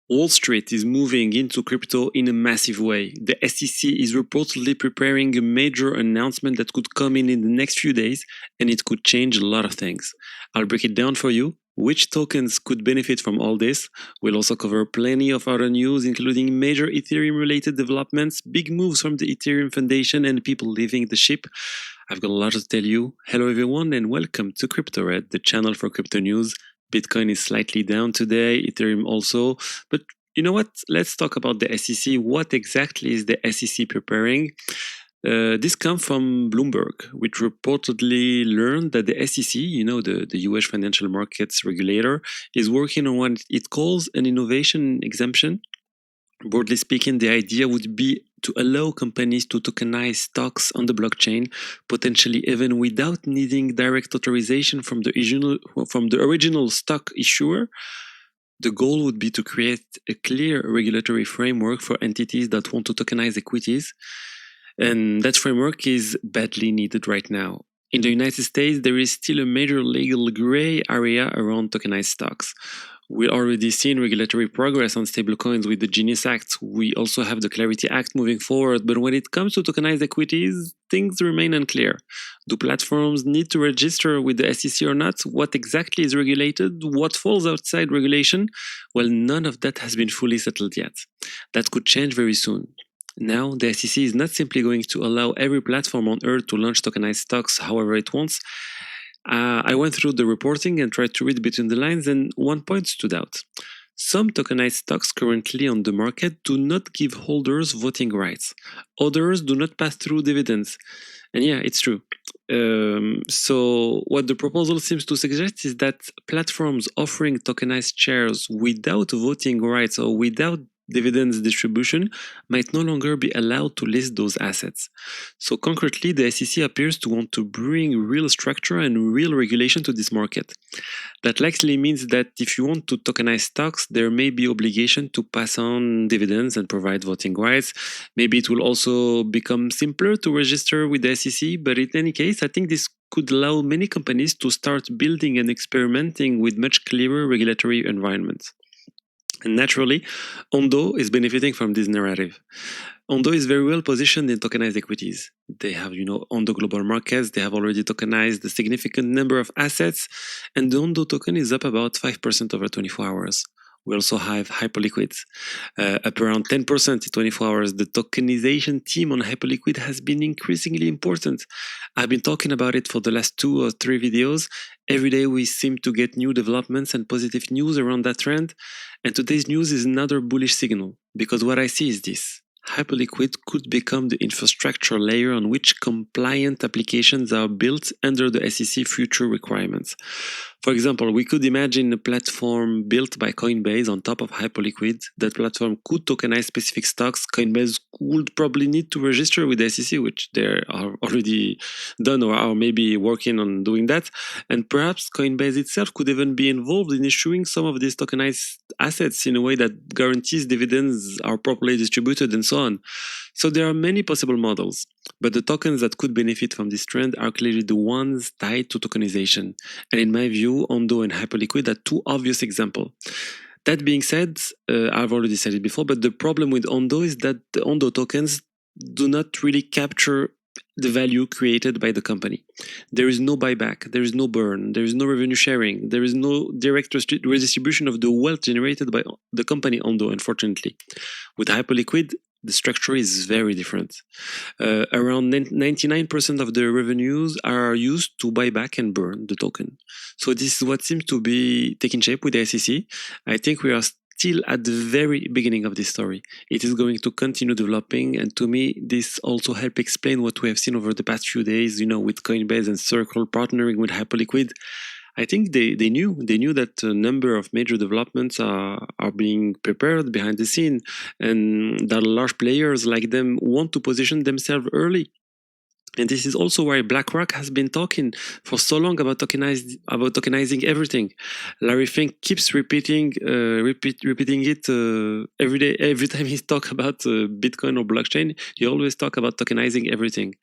Wall Street is moving into crypto in a massive way. The SEC is reportedly preparing a major announcement that could come in the next few days, and it could change a lot of things. I'll break it down for you. Which tokens could benefit from all this? We'll also cover plenty of other news, including major Ethereum-related developments, big moves from the Ethereum Foundation, and people leaving the ship. I've got a lot to tell you. Hello everyone, and welcome to Crypto Red, the channel for crypto news. Bitcoin is slightly down today, Ethereum also. But you know what? Let's talk about the SEC. What exactly is the SEC preparing? This comes from Bloomberg, which reportedly learned that the SEC, the US financial markets regulator, is working on what it calls an innovation exemption. Broadly speaking, the idea would be to allow companies to tokenize stocks on the blockchain, potentially even without needing direct authorization from the original stock issuer. The goal would be to create a clear regulatory framework for entities that want to tokenize equities, and that framework is badly needed right now. In the United States, there is still a major legal gray area around tokenized stocks. We're already seeing regulatory progress on stablecoins with the Genius Act. We also have the Clarity Act moving forward, but when it comes to tokenized equities, things remain unclear. Do platforms need to register with the SEC or not? What exactly is regulated? What falls outside regulation? Well, none of that has been fully settled yet. That could change very soon. Now, the SEC is not simply going to allow every platform on Earth to launch tokenized stocks however it wants. I went through the reporting and tried to read between the lines, and one point stood out. Some tokenized stocks currently on the market do not give holders voting rights. Others do not pass through dividends. And yeah, it's true. So what the proposal seems to suggest is that platforms offering tokenized shares without voting rights or without dividends distribution might no longer be allowed to list those assets. So concretely, the SEC appears to want to bring real structure and real regulation to this market. That likely means that if you want to tokenize stocks, there may be obligation to pass on dividends and provide voting rights. Maybe it will also become simpler to register with the SEC, but in any case, I think this could allow many companies to start building and experimenting with much clearer regulatory environments. And naturally, Ondo is benefiting from this narrative. Ondo is very well positioned in tokenized equities. They have, Ondo Global Markets. They have already tokenized a significant number of assets, and the Ondo token is up about 5% over 24 hours. We also have Hyperliquid, up around 10% in 24 hours. The tokenization team on Hyperliquid has been increasingly important. I've been talking about it for the last 2 or 3 videos. Every day we seem to get new developments and positive news around that trend. And today's news is another bullish signal, because what I see is this. Hyperliquid could become the infrastructure layer on which compliant applications are built under the SEC future requirements. For example, we could imagine a platform built by Coinbase on top of Hyperliquid. That platform could tokenize specific stocks. Coinbase would probably need to register with the SEC, which they are already done or are maybe working on doing that. And perhaps Coinbase itself could even be involved in issuing some of these tokenized assets in a way that guarantees dividends are properly distributed and so on. So there are many possible models, but the tokens that could benefit from this trend are clearly the ones tied to tokenization. And in my view, Ondo and Hyperliquid are 2 obvious examples. That being said, I've already said it before, but the problem with Ondo is that the Ondo tokens do not really capture the value created by the company. There is no buyback, there is no burn, there is no revenue sharing, there is no direct redistribution of the wealth generated by the company Ondo, unfortunately. With Hyperliquid, the structure is very different. Around 99% of the revenues are used to buy back and burn the token. So this is what seems to be taking shape with the SEC. I think we are still at the very beginning of this story. It is going to continue developing, and to me, this also helps explain what we have seen over the past few days, with Coinbase and Circle partnering with Hyperliquid. I think they knew that a number of major developments are being prepared behind the scene, and that large players like them want to position themselves early. And this is also why BlackRock has been talking for so long about tokenizing everything. Larry Fink keeps repeating it every day. Every time he talks about Bitcoin or blockchain, he always talks about tokenizing everything.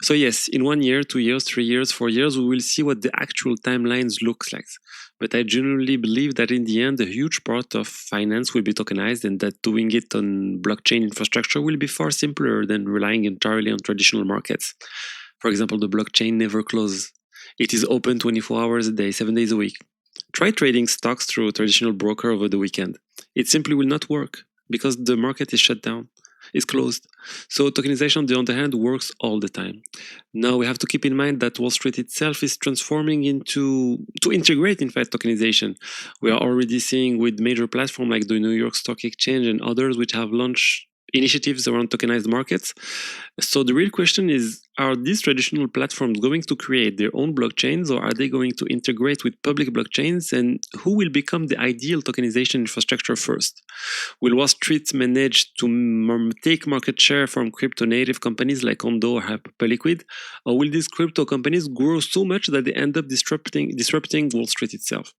So yes, in 1 year, 2 years, 3 years, 4 years, we will see what the actual timelines looks like. But I genuinely believe that in the end, a huge part of finance will be tokenized, and that doing it on blockchain infrastructure will be far simpler than relying entirely on traditional markets. For example, the blockchain never closes. It is open 24 hours a day, 7 days a week. Try trading stocks through a traditional broker over the weekend. It simply will not work because the market is shut down, is closed. So tokenization, on the other hand, works all the time. Now we have to keep in mind that Wall Street itself is transforming to integrate, in fact, tokenization. We are already seeing with major platforms like the New York Stock Exchange and others which have launched initiatives around tokenized markets. So the real question is, are these traditional platforms going to create their own blockchains, or are they going to integrate with public blockchains? And who will become the ideal tokenization infrastructure first? Will Wall Street manage to take market share from crypto native companies like Ondo or Hyperliquid? Or will these crypto companies grow so much that they end up disrupting Wall Street itself?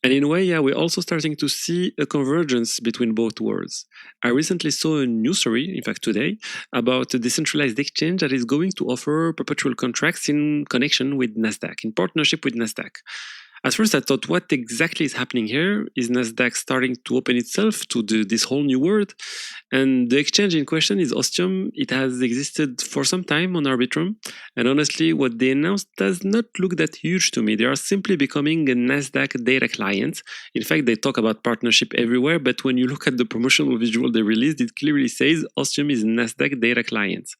And in a way, yeah, we're also starting to see a convergence between both worlds. I recently saw a news story, in fact today, about a decentralized exchange that is going to offer perpetual contracts in connection with Nasdaq, in partnership with Nasdaq. At first, I thought, what exactly is happening here? Is Nasdaq starting to open itself to this whole new world? And the exchange in question is Ostium. It has existed for some time on Arbitrum. And honestly, what they announced does not look that huge to me. They are simply becoming a Nasdaq data client. In fact, they talk about partnership everywhere, but when you look at the promotional visual they released, it clearly says Ostium is Nasdaq data client.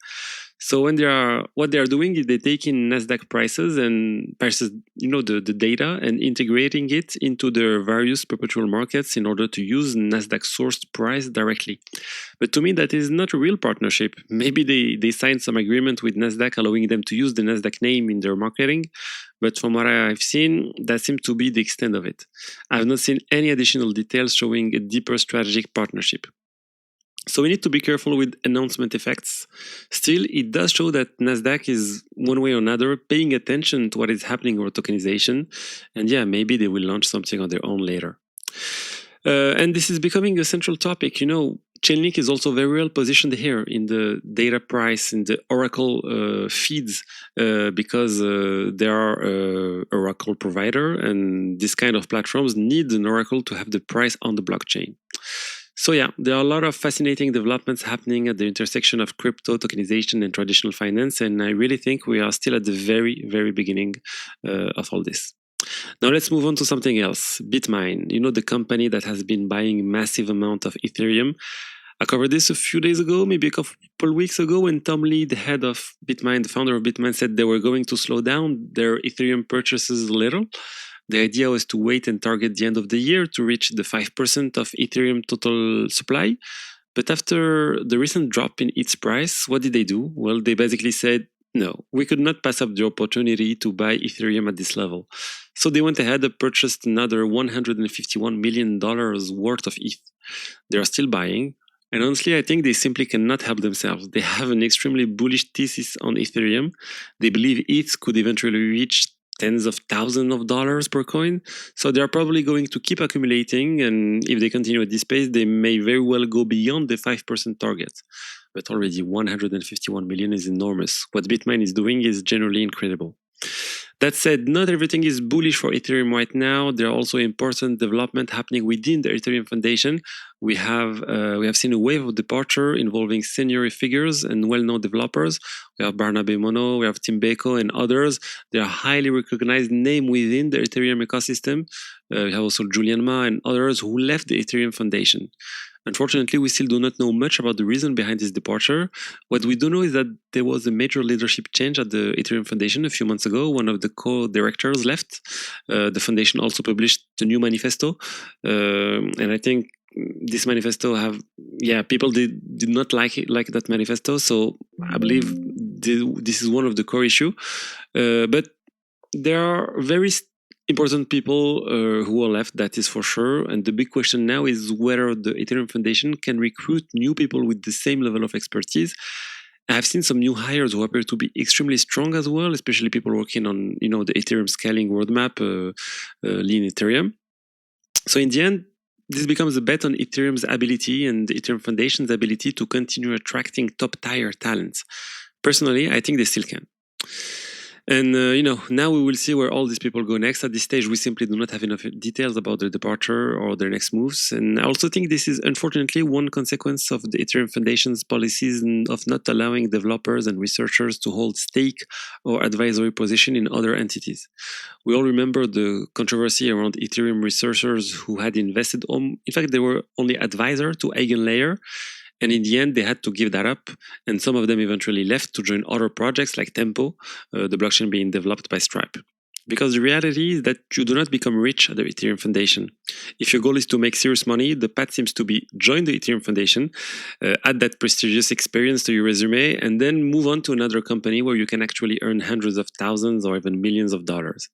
So what they are doing is they take in Nasdaq prices, the data, and integrating it into their various perpetual markets in order to use Nasdaq sourced price directly. But to me, that is not a real partnership. Maybe they signed some agreement with Nasdaq allowing them to use the Nasdaq name in their marketing. But from what I've seen, that seems to be the extent of it. I've not seen any additional details showing a deeper strategic partnership. So we need to be careful with announcement effects. Still, it does show that Nasdaq is, one way or another, paying attention to what is happening with tokenization. And yeah, maybe they will launch something on their own later. And this is becoming a central topic. Chainlink is also very well positioned here in the data price, in the Oracle feeds, because they are Oracle provider, and this kind of platforms need an Oracle to have the price on the blockchain. So yeah, there are a lot of fascinating developments happening at the intersection of crypto, tokenization, and traditional finance, and I really think we are still at the very, very beginning of all this. Now let's move on to something else. BitMine, the company that has been buying massive amount of Ethereum. I covered this a few days ago, maybe a couple weeks ago, when Tom Lee, the head of BitMine, the founder of BitMine, said they were going to slow down their Ethereum purchases a little. The idea was to wait and target the end of the year to reach the 5% of Ethereum total supply. But after the recent drop in its price, what did they do? Well, they basically said, no, we could not pass up the opportunity to buy Ethereum at this level. So they went ahead and purchased another $151 million worth of ETH. They are still buying. And honestly, I think they simply cannot help themselves. They have an extremely bullish thesis on Ethereum. They believe ETH could eventually reach tens of thousands of dollars per coin. So they're probably going to keep accumulating. And if they continue at this pace, they may very well go beyond the 5% target. But already 151 million is enormous. What BitMine is doing is generally incredible. That said, not everything is bullish for Ethereum right now. There are also important developments happening within the Ethereum Foundation. We have seen a wave of departure involving senior figures and well-known developers. We have Barnabe Mono, we have Tim Beko, and others. They are highly recognized names within the Ethereum ecosystem. We have also Julian Ma and others who left the Ethereum Foundation. Unfortunately, we still do not know much about the reason behind this departure. What we do know is that there was a major leadership change at the Ethereum Foundation a few months ago. One of the co-directors left. The foundation also published the new manifesto. And I think this manifesto people did not like that manifesto. So I believe this is one of the core issue. But there are very important people who are left, that is for sure. And the big question now is whether the Ethereum Foundation can recruit new people with the same level of expertise. I've seen some new hires who appear to be extremely strong as well, especially people working on the Ethereum scaling roadmap, Lean Ethereum. So in the end, this becomes a bet on Ethereum's ability and the Ethereum Foundation's ability to continue attracting top-tier talents. Personally, I think they still can. And now we will see where all these people go next. At this stage, we simply do not have enough details about their departure or their next moves. And I also think this is unfortunately one consequence of the Ethereum Foundation's policies of not allowing developers and researchers to hold stake or advisory position in other entities. We all remember the controversy around Ethereum researchers who had invested in fact, they were only advisor to Eigenlayer. And in the end, they had to give that up. And some of them eventually left to join other projects like Tempo, the blockchain being developed by Stripe. Because the reality is that you do not become rich at the Ethereum Foundation. If your goal is to make serious money, the path seems to be join the Ethereum Foundation, add that prestigious experience to your resume, and then move on to another company where you can actually earn hundreds of thousands or even millions of dollars.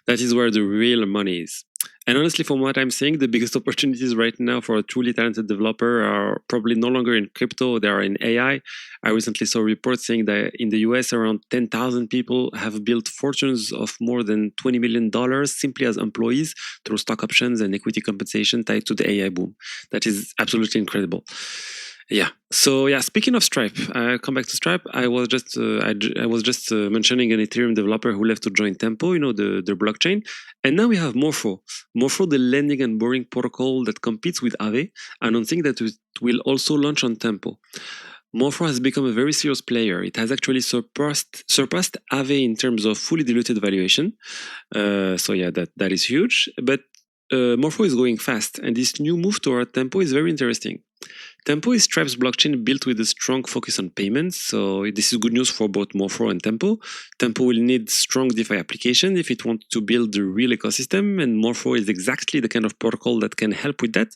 That is where the real money is. And honestly, from what I'm seeing, the biggest opportunities right now for a truly talented developer are probably no longer in crypto, they are in AI. I recently saw reports saying that in the US, around 10,000 people have built fortunes of more than $20 million simply as employees through stock options and equity compensation tied to the AI boom. That is absolutely incredible. Yeah. So yeah, speaking of Stripe, I come back to Stripe. I was just mentioning an Ethereum developer who left to join Tempo, the blockchain, and now we have Morpho. Morpho, the lending and borrowing protocol that competes with Aave, announcing that it will also launch on Tempo. Morpho has become a very serious player. It has actually surpassed Aave in terms of fully diluted valuation. So yeah, that is huge. But Morpho is going fast, and this new move toward Tempo is very interesting. Tempo is Stripe's blockchain built with a strong focus on payments, so this is good news for both Morpho and Tempo. Tempo will need strong DeFi application if it wants to build the real ecosystem, and Morpho is exactly the kind of protocol that can help with that.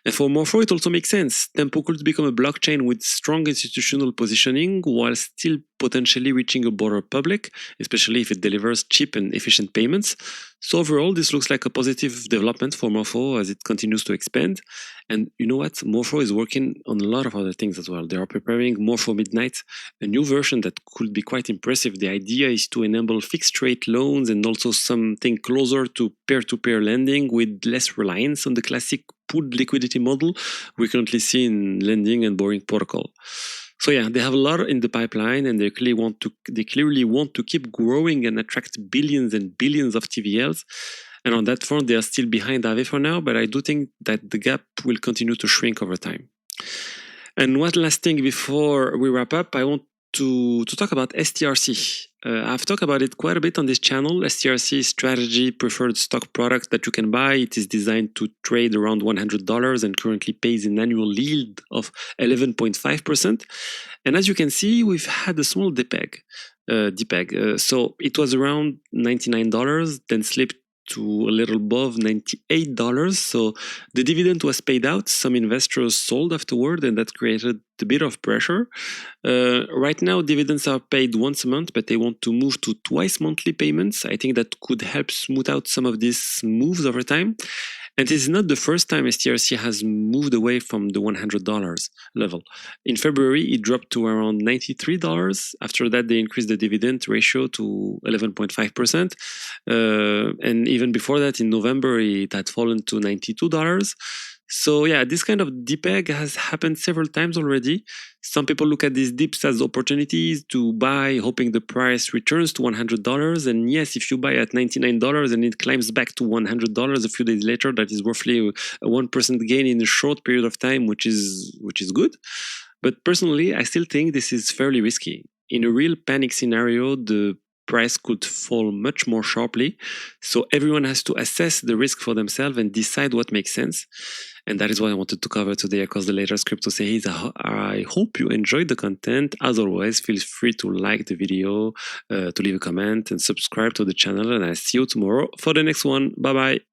And for Morpho, it also makes sense. Tempo could become a blockchain with strong institutional positioning while still potentially reaching a broader public, especially if it delivers cheap and efficient payments. So overall, this looks like a positive development for Morpho as it continues to expand. And you know what? Morpho is working on a lot of other things as well. They are preparing Morpho Midnight, a new version that could be quite impressive. The idea is to enable fixed rate loans and also something closer to peer-to-peer lending with less reliance on the classic pooled liquidity model we currently see in lending and borrowing protocol. So yeah, they have a lot in the pipeline, and they clearly want to keep growing and attract billions and billions of TVLs. And on that front, they are still behind Aave for now, but I do think that the gap will continue to shrink over time. And one last thing before we wrap up, I want to talk about STRC. I've talked about it quite a bit on this channel. STRC is strategy preferred stock product that you can buy. It is designed to trade around $100 and currently pays an annual yield of 11.5%. And as you can see, we've had a small depeg. So it was around $99, then slipped to a little above $98. So the dividend was paid out. Some investors sold afterward, and that created a bit of pressure. Right now, dividends are paid once a month, but they want to move to twice monthly payments. I think that could help smooth out some of these moves over time. And this is not the first time STRC has moved away from the $100 level. In February, it dropped to around $93. After that, they increased the dividend ratio to 11.5%. And even before that, in November, it had fallen to $92. So yeah, this kind of depeg has happened several times already. Some people look at these dips as opportunities to buy, hoping the price returns to $100. And yes, if you buy at $99 and it climbs back to $100 a few days later, that is roughly a 1% gain in a short period of time, which is good. But personally, I still think this is fairly risky. In a real panic scenario, the price could fall much more sharply. So everyone has to assess the risk for themselves and decide what makes sense. And that is what I wanted to cover today across the latest crypto series. I hope you enjoyed the content. As always, feel free to like the video, to leave a comment and subscribe to the channel. And I'll see you tomorrow for the next one. Bye-bye.